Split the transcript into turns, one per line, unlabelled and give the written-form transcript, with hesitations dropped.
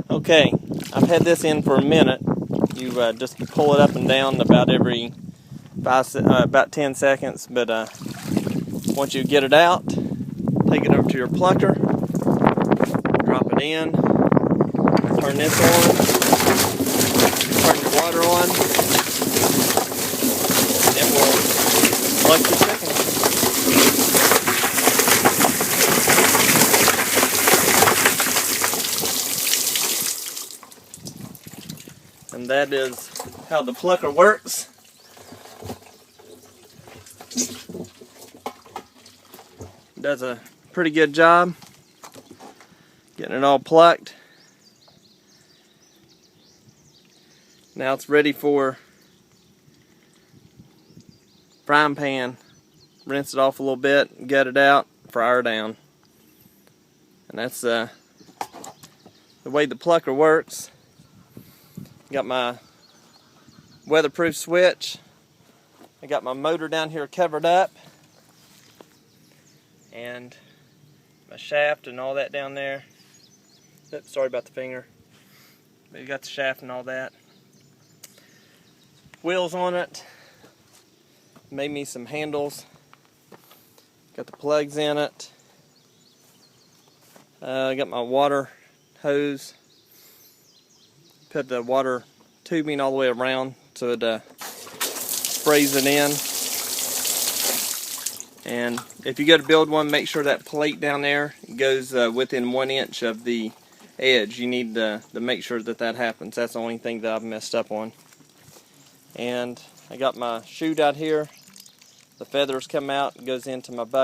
Okay, I've had this in for a minute. You just pull it up and down about every about 10 seconds, but once you get it out, take it over to your plucker, drop it in, turn this on, turn your water on, and it will pluck your chicken. And that is how the plucker works. Does a pretty good job getting it all plucked. Now it's ready for frying pan. Rinse it off a little bit, gut it out, fry her down. And that's the way the plucker works. Got my weatherproof switch. I got my motor down here covered up. And my shaft and all that down there. Oops, sorry about the finger. But you got the shaft and all that. Wheels on it. Made me some handles. Got the plugs in it. Got my water hose. Put the water tubing all the way around so it sprays it in. And if you go to build one, make sure that plate down there goes within 1 inch of the edge. You need to make sure that happens. That's the only thing that I've messed up on. And I got my chute out here. The feathers come out, it goes into my bucket.